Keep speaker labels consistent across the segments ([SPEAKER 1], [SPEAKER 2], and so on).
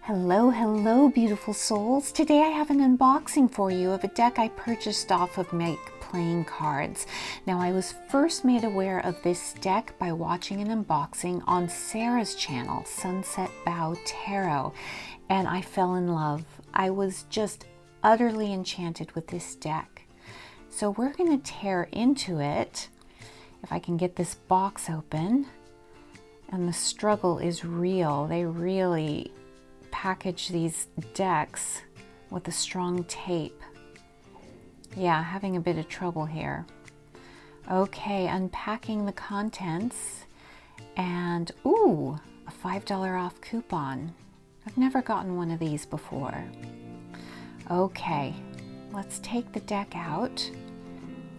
[SPEAKER 1] Hello, hello, beautiful souls. Today I have an unboxing for you of a deck I purchased off of Make Playing Cards. Now, I was first made aware of this deck by watching an unboxing on Sarah's channel, Sunset Bow Tarot, and I fell in love. I was just utterly enchanted with this deck. So we're going to tear into it, if I can get this box open. And the struggle is real. They really package these decks with a strong tape. Yeah, having a bit of trouble here. Okay, unpacking the contents, and ooh, a $5 off coupon. I've never gotten one of these before. Okay, let's take the deck out.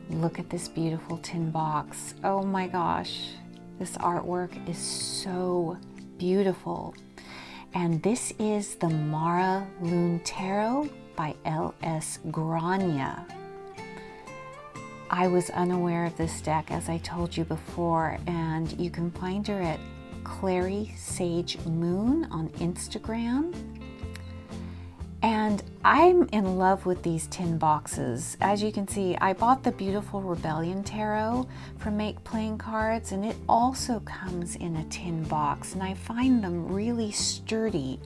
[SPEAKER 1] Look at this beautiful tin box. Oh my gosh, this artwork is so beautiful. And this is the Mara Lunne Tarot by L.S. Grainne. I was unaware of this deck, as I told you before, and you can find her at Clary Sage Moon on Instagram. And I'm in love with these tin boxes. As you can see, I bought the beautiful Rebellion Tarot from Make Playing Cards, and it also comes in a tin box, and I find them really sturdy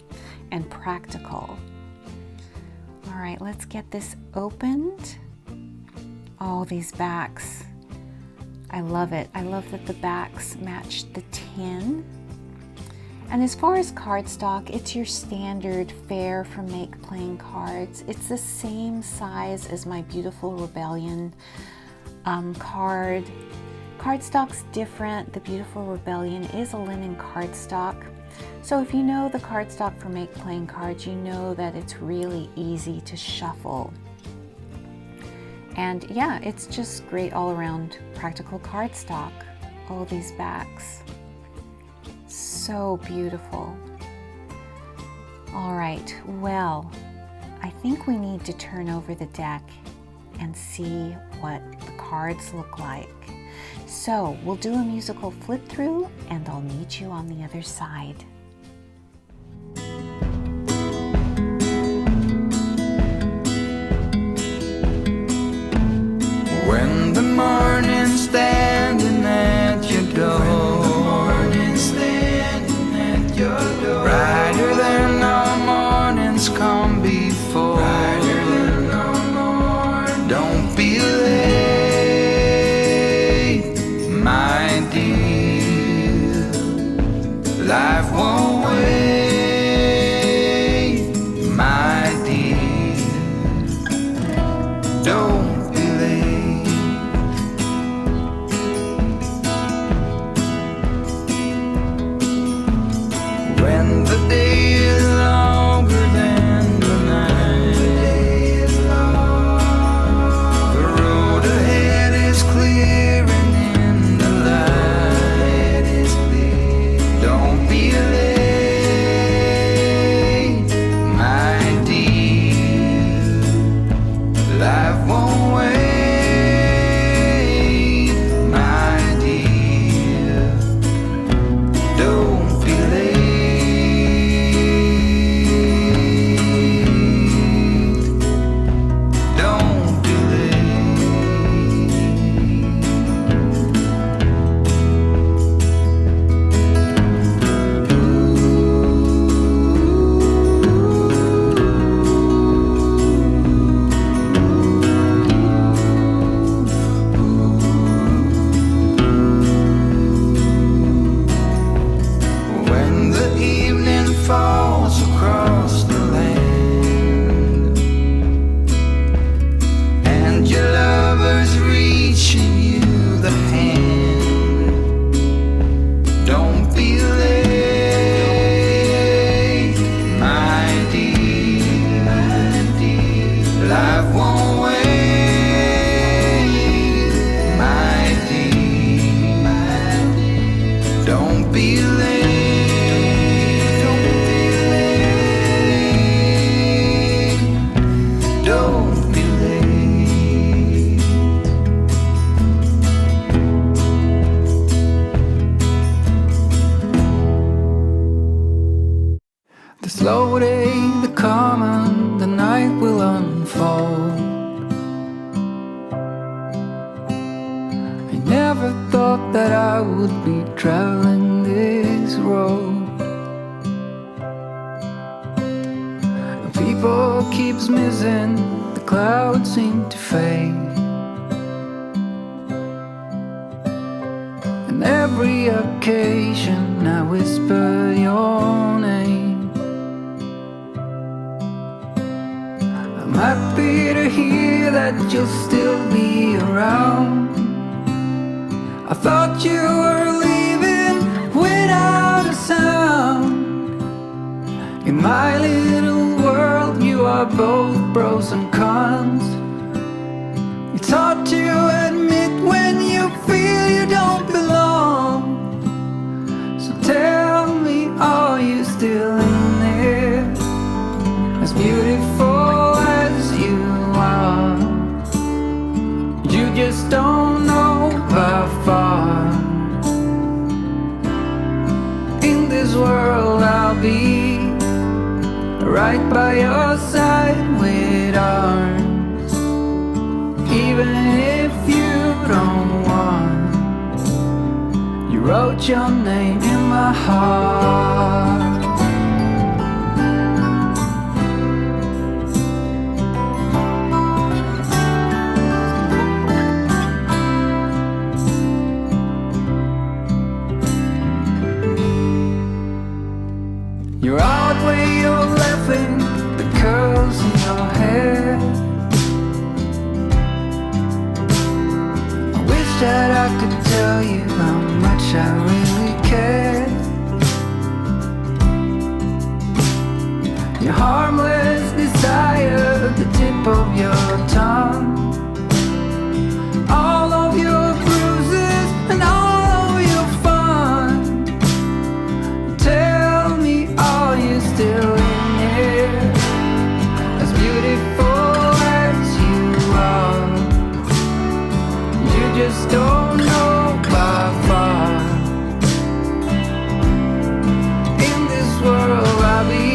[SPEAKER 1] and practical. All right, let's get this opened. Oh, these backs. I love it. I love that the backs match the tin. And as far as cardstock, it's your standard fare from Make Playing Cards. It's the same size as my beautiful Rebellion card. Cardstock's different. The beautiful Rebellion is a linen cardstock. So if you know the cardstock for Make Playing Cards, you know that it's really easy to shuffle. And yeah, it's just great all around practical cardstock. Oh, these backs. So beautiful. All right, well, I think we need to turn over the deck and see what the cards look like. So we'll do a musical flip through and I'll meet you on the other side.
[SPEAKER 2] When the morning's standing at your door, brighter than all mornings come before. Don't be late, my dear. Life won't The slow day, the calm, and the night will unfold. I never thought that I would be traveling this road. And people keeps missing, the clouds seem to fade. And every occasion I whisper your name. I'm happy to hear that you'll still be around. I thought you were leaving without a sound. In my little world you are both pros and cons. It's hard to admit when you feel you don't belong. So tell me, are you still in there? As beautiful as you are, you just don't know how far. In this world I'll be right by your side with arms. Even if you don't want, you wrote your name in my heart. You're out where you're laughing, the curls in your hair. I wish that I could tell you how much I really care. Your harmless desire, the tip of your tongue. All of your bruises and all of your fun. Tell me, are you still in here? As beautiful as you are, you just don't know how far. In this world I'll be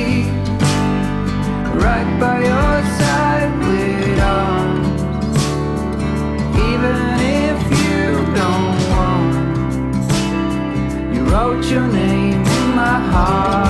[SPEAKER 2] right by your side with arms. Even if you don't want, you wrote your name in my heart.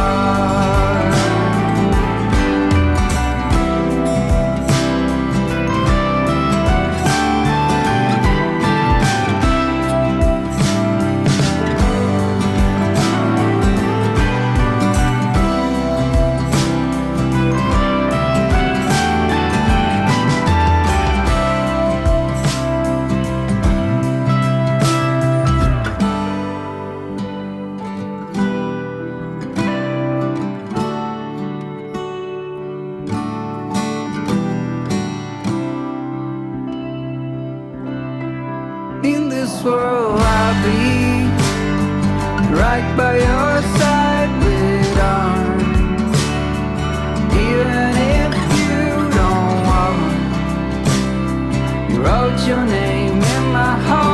[SPEAKER 2] In this world I'll be right by your side with arms. Even if you don't want, you wrote your name in my heart.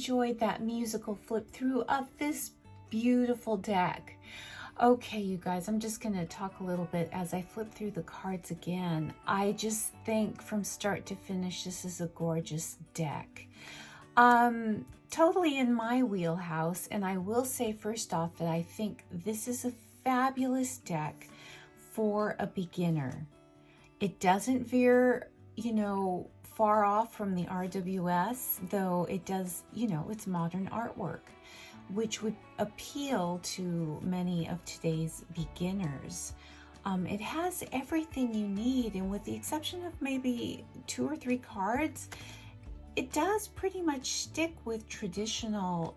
[SPEAKER 1] enjoyed that musical flip through of this beautiful deck. Okay, you guys, I'm just going to talk a little bit as I flip through the cards again. I just think from start to finish, this is a gorgeous deck. Totally in my wheelhouse, and I will say first off that I think this is a fabulous deck for a beginner. It doesn't veer, you know, far off from the RWS, though it does, you know, it's modern artwork, which would appeal to many of today's beginners. It has everything you need, and with the exception of maybe 2 or 3 cards, it does pretty much stick with traditional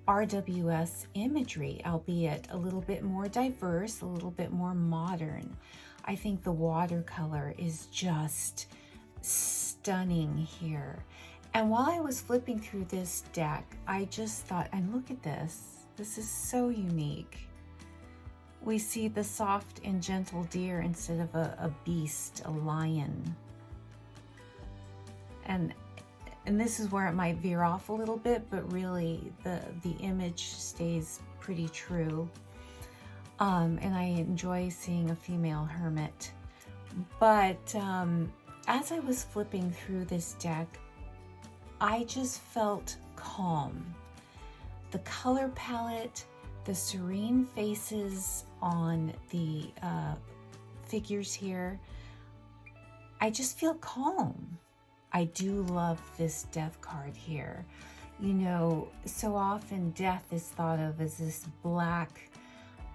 [SPEAKER 1] RWS imagery, albeit a little bit more diverse, a little bit more modern. I think the watercolor is just stunning here. And while I was flipping through this deck, I just thought, and look at this. This is so unique. We see the soft and gentle deer instead of a beast, a lion. And this is where it might veer off a little bit, but really the image stays pretty true. And I enjoy seeing a female hermit. But as I was flipping through this deck, I just felt calm. The color palette, the serene faces on the figures here, I just feel calm. I do love this death card here. You know, so often death is thought of as this black,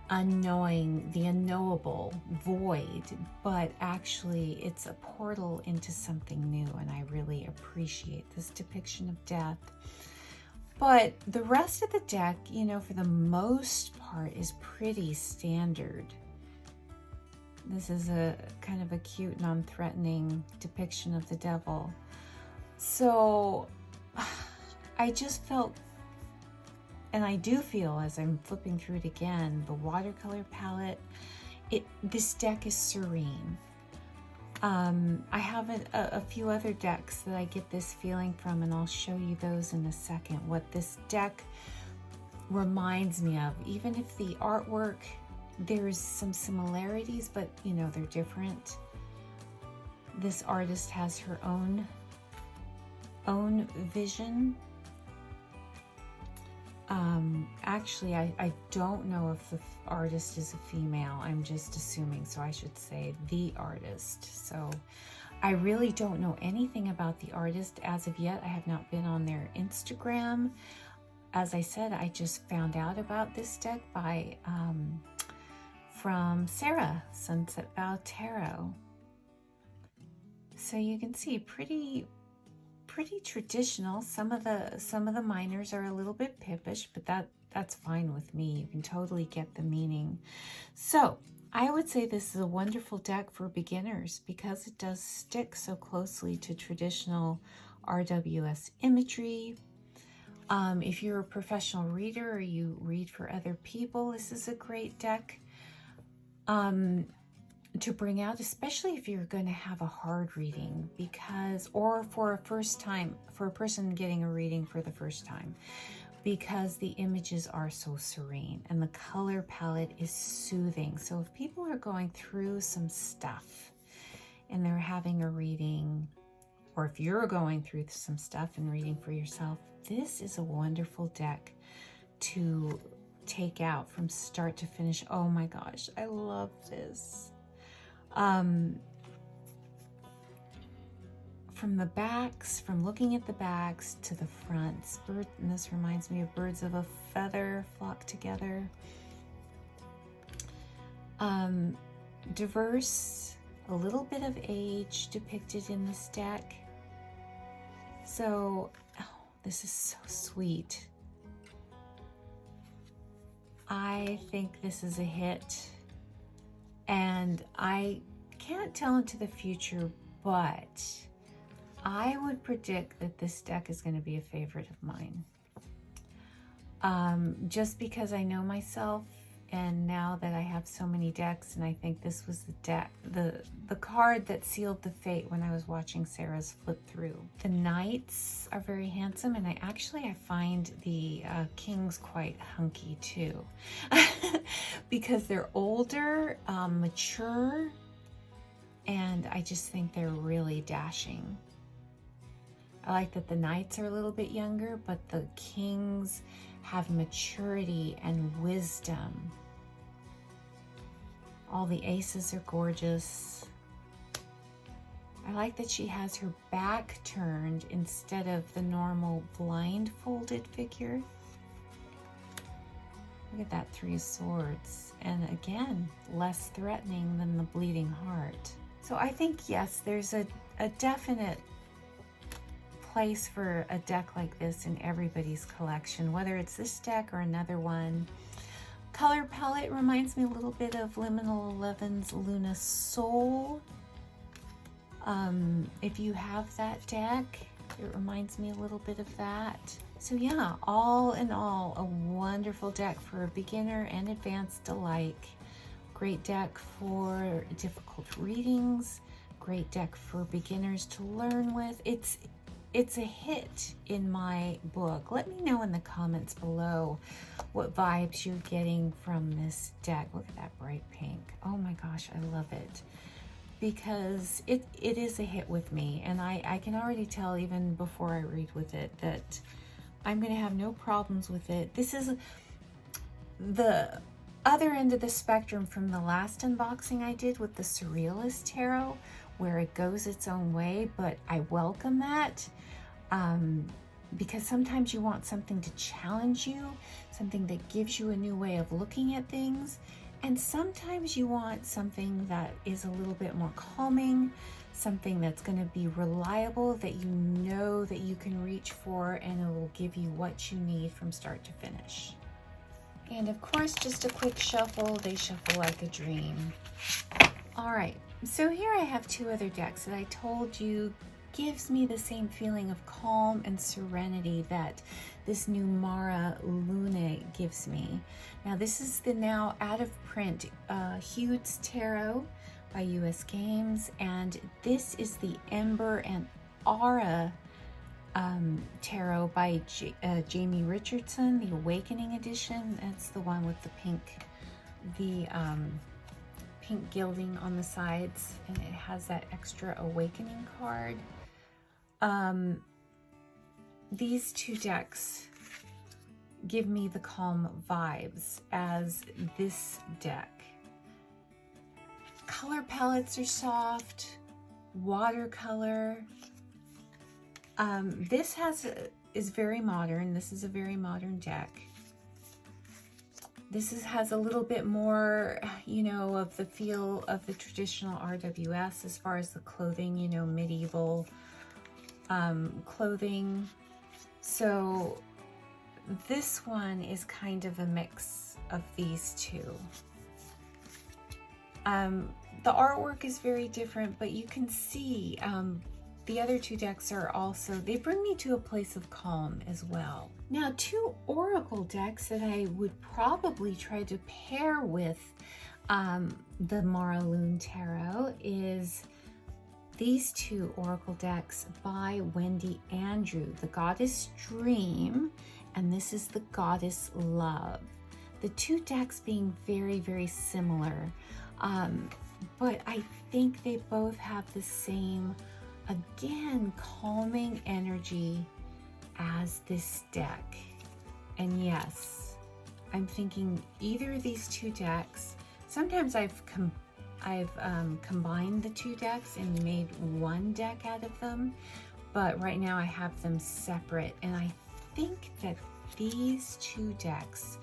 [SPEAKER 1] unknowing, the unknowable void, but actually it's a portal into something new, and I really appreciate this depiction of death. But the rest of the deck, you know, for the most part is pretty standard. This is a kind of a cute, non-threatening depiction of the devil. So I just felt, and I do feel as I'm flipping through it again, the watercolor palette, this deck is serene. I have a few other decks that I get this feeling from, and I'll show you those in a second, what this deck reminds me of. Even if the artwork, there's some similarities, but you know, they're different. This artist has her own vision. Actually, I don't know if the artist is a female. I'm just assuming, so I should say the artist. So I really don't know anything about the artist as of yet. I have not been on their Instagram. As I said, I just found out about this deck by from Sarah, Sunset Bow Tarot. So you can see pretty traditional. Some of the minors are a little bit pippish, but that's fine with me. You can totally get the meaning. So I would say this is a wonderful deck for beginners because it does stick so closely to traditional RWS imagery. If you're a professional reader or you read for other people, this is a great deck to bring out, especially if you're going to have a hard reading, because, or for a person getting a reading for the first time, because the images are so serene and the color palette is soothing. So if people are going through some stuff and they're having a reading, or if you're going through some stuff and reading for yourself, this is a wonderful deck to take out from start to finish. Oh my gosh, I love this. From the backs, from looking at the backs to the fronts, and this reminds me of birds of a feather flock together. Diverse, a little bit of age depicted in this deck. So, oh, this is so sweet. I think this is a hit. And I can't tell into the future, but I would predict that this deck is going to be a favorite of mine. Just because I know myself And now that I have so many decks, and I think this was the deck, the card that sealed the fate when I was watching Sarah's flip through. The knights are very handsome, and I find the kings quite hunky too, because they're older, mature, and I just think they're really dashing. I like that the knights are a little bit younger, but the kings have maturity and wisdom. All the aces are gorgeous. I like that she has her back turned instead of the normal blindfolded figure. Look at that 3 of Swords. And again, less threatening than the Bleeding Heart. So I think, yes, there's a definite place for a deck like this in everybody's collection, whether it's this deck or another one. Color palette reminds me a little bit of Liminal 11's Luna Soul. If you have that deck, it reminds me a little bit of that. So yeah, all in all, a wonderful deck for a beginner and advanced alike. Great deck for difficult readings. Great deck for beginners to learn with. It's a hit in my book. Let me know in the comments below what vibes you're getting from this deck. Look at that bright pink. Oh my gosh, I love it. Because it is a hit with me, and I can already tell even before I read with it that I'm gonna have no problems with it. This is the other end of the spectrum from the last unboxing I did with the Surrealist Tarot, where it goes its own way, but I welcome that. Because sometimes you want something to challenge you, something that gives you a new way of looking at things, and sometimes you want something that is a little bit more calming, something that's going to be reliable, that you know that you can reach for, and it will give you what you need from start to finish. And of course, just a quick shuffle. They shuffle like a dream. All right, so here I have 2 other decks that I told you gives me the same feeling of calm and serenity that this new Mara Lunne gives me. Now this is the now out of print Hugh's Tarot by US Games, and this is the Ember and Aura Tarot by Jamie Richardson, the Awakening edition. That's the one with the pink gilding on the sides, and it has that extra Awakening card. These 2 decks give me the calm vibes as this deck. Color palettes are soft, watercolor. This is very modern. This is a very modern deck. This has a little bit more, you know, of the feel of the traditional RWS as far as the clothing, you know, medieval clothing. So this one is kind of a mix of these 2. The artwork is very different, but you can see the other 2 decks are also, they bring me to a place of calm as well. Now 2 oracle decks that I would probably try to pair with the Mara Lunne Tarot is these 2 oracle decks by Wendy Andrew, the Goddess Dream, and this is the Goddess Love. The 2 decks being very, very similar, but I think they both have the same, again, calming energy as this deck. And yes, I'm thinking either of these 2 decks. Sometimes I've combined the 2 decks and made one deck out of them, but right now I have them separate, and I think that these 2 decks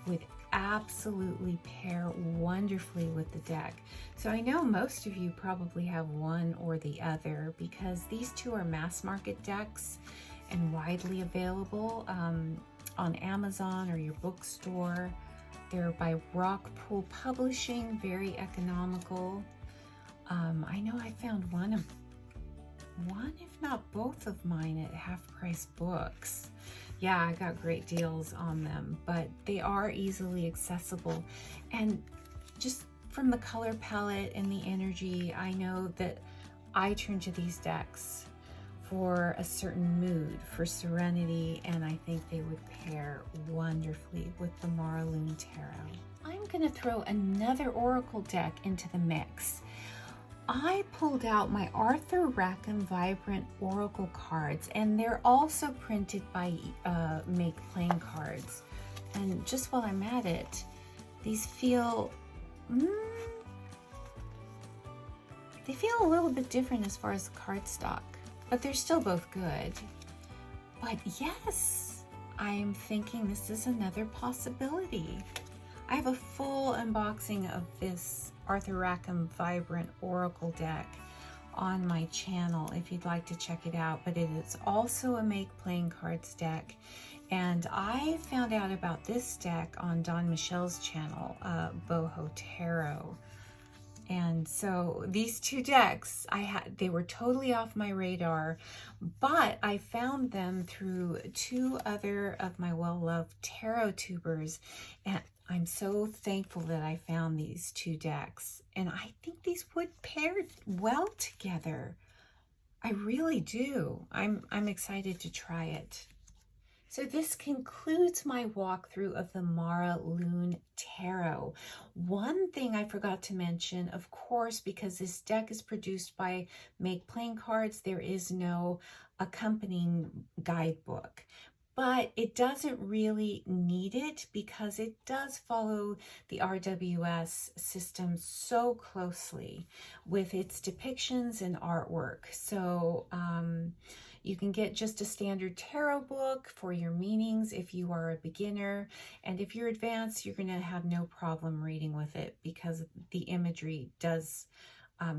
[SPEAKER 1] would absolutely pair wonderfully with the deck. So I know most of you probably have one or the other, because these 2 are mass market decks and widely available on Amazon or your bookstore. They're by Rockpool Publishing, very economical. I know I found one, if not both of mine, at Half Price Books. Yeah, I got great deals on them, but they are easily accessible. And just from the color palette and the energy, I know that I turn to these decks for a certain mood, for serenity, and I think they would pair wonderfully with the Mara Lunne Tarot. I'm gonna throw another oracle deck into the mix. I pulled out my Arthur Rackham Vibrant Oracle cards, and they're also printed by Make Playing Cards. And just while I'm at it, these feel, they feel a little bit different as far as the cardstock, but they're still both good. But yes, I'm thinking this is another possibility. I have a full unboxing of this Arthur Rackham Vibrant Oracle deck on my channel if you'd like to check it out, but it is also a Make Playing Cards deck. And I found out about this deck on Don Michelle's channel, Boho Tarot. And so these two decks, they were totally off my radar, but I found them through two other of my well-loved tarot tubers, and I'm so thankful that I found these two decks, and I think these would pair well together. I really do. I'm excited to try it. So this concludes my walkthrough of the Mara Lunne Tarot. One thing I forgot to mention, of course, because this deck is produced by Make Playing Cards, there is no accompanying guidebook. But it doesn't really need it because it does follow the RWS system so closely with its depictions and artwork. So you can get just a standard tarot book for your meanings if you are a beginner. And if you're advanced, you're going to have no problem reading with it because the imagery does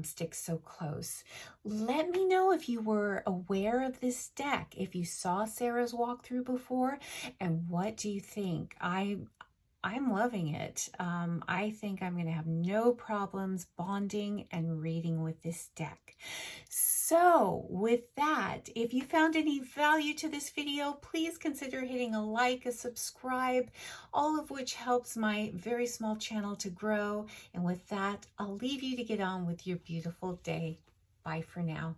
[SPEAKER 1] stick so close. Let me know if you were aware of this deck, if you saw Sarah's walkthrough before, and what do you think? I'm loving it. I think I'm going to have no problems bonding and reading with this deck. So with that, if you found any value to this video, please consider hitting a like, a subscribe, all of which helps my very small channel to grow. And with that, I'll leave you to get on with your beautiful day. Bye for now.